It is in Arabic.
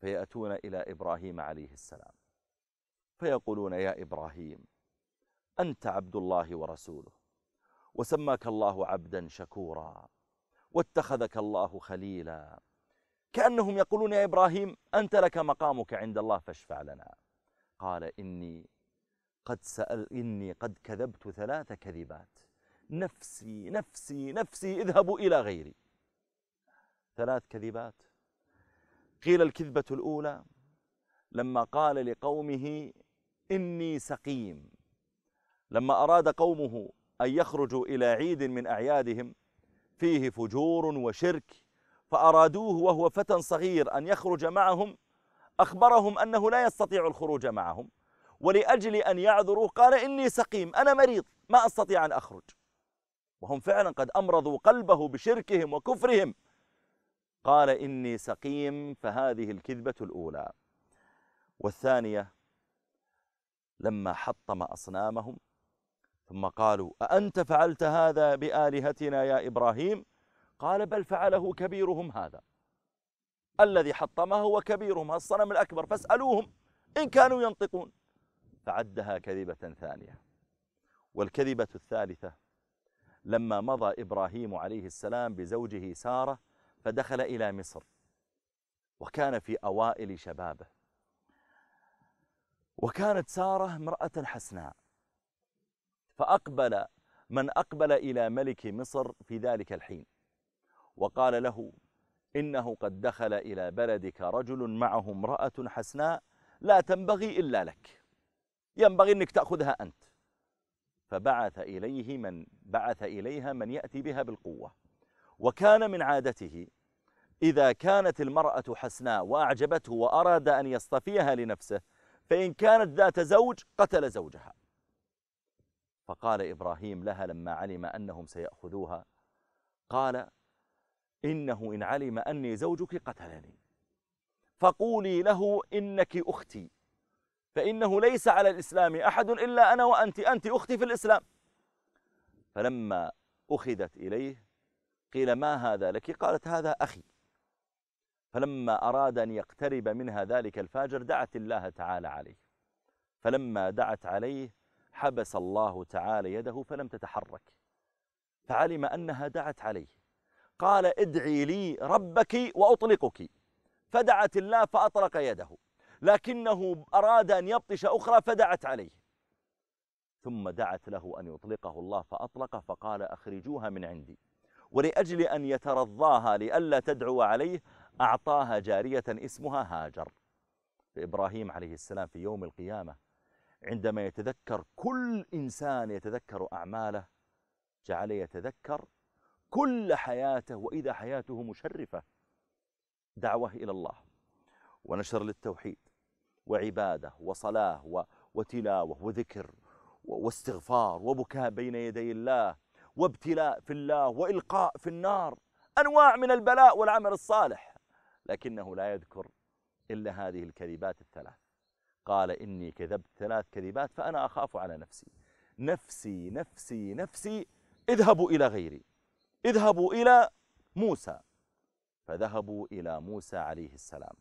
فيأتون إلى إبراهيم عليه السلام فيقولون: يا إبراهيم، أنت عبد الله ورسوله، وسماك الله عبدا شكورا، واتخذك الله خليلا. كأنهم يقولون: يا إبراهيم، أنت لك مقامك عند الله فاشفع لنا. قال: إني قد كذبت 3 كذبات، نفسي نفسي نفسي، اذهبوا إلى غيري. 3 كذبات. قيل الكذبة الأولى لما قال لقومه: إني سقيم، لما أراد قومه أن يخرجوا إلى عيد من أعيادهم فيه فجور وشرك، فأرادوه وهو فتى صغير أن يخرج معهم، أخبرهم أنه لا يستطيع الخروج معهم، ولأجل أن يعذروا قال: إني سقيم، أنا مريض ما أستطيع أن أخرج. وهم فعلا قد أمرضوا قلبه بشركهم وكفرهم. قال: إني سقيم. فهذه الكذبة الأولى. والثانية لما حطم أصنامهم ثم قالوا: أأنت فعلت هذا بآلهتنا يا إبراهيم؟ قال: بل فعله كبيرهم هذا، الذي حطمه وكبيرهم الصنم الأكبر، فاسألوهم إن كانوا ينطقون. فعدها كذبة ثانية. والكذبة الثالثة لما مضى إبراهيم عليه السلام بزوجه سارة فدخل إلى مصر، وكان في أوائل شبابه، وكانت سارة امرأة حسناء، فأقبل من أقبل إلى ملك مصر في ذلك الحين وقال له: إنه قد دخل إلى بلدك رجل معه امرأة حسناء لا تنبغي إلا لك، ينبغي أنك تأخذها أنت. فبعث إليها من يأتي بها بالقوة. وكان من عادته إذا كانت المرأة حسناء وأعجبته وأراد أن يصطفيها لنفسه، فإن كانت ذات زوج قتل زوجها. فقال إبراهيم لها لما علم أنهم سيأخذوها، قال: إنه إن علم أني زوجك قتلني، فقولي له إنك أختي، فإنه ليس على الإسلام أحد إلا أنا وأنت، أنت أختي في الإسلام. فلما أخذت إليه قيل: ما هذا لك؟ قالت: هذا أخي. فلما أراد أن يقترب منها ذلك الفاجر دعت الله تعالى عليه، فلما دعت عليه حبس الله تعالى يده فلم تتحرك، فعلم أنها دعت عليه، قال: ادعي لي ربك وأطلقك. فدعت الله فأطلق يده، لكنه أراد أن يبطش أخرى فدعت عليه، ثم دعت له أن يطلقه الله فأطلق، فقال: أخرجوها من عندي. ولأجل أن يترضاها لئلا تدعو عليه أعطاها جارية اسمها هاجر. فإبراهيم عليه السلام في يوم القيامة عندما يتذكر كل إنسان يتذكر أعماله جعل يتذكر كل حياته، وإذا حياته مشرفة، دعوة إلى الله ونشر للتوحيد وعبادة وصلاة وتلاوة وذكر واستغفار وبكاء بين يدي الله وابتلاء في الله وإلقاء في النار، أنواع من البلاء والعمل الصالح، لكنه لا يذكر إلا هذه الكذبات ال3. قال: إني كذبت 3 كذبات فأنا أخاف على نفسي، نفسي نفسي نفسي، اذهبوا إلى غيري، اذهبوا إلى موسى. فذهبوا إلى موسى عليه السلام.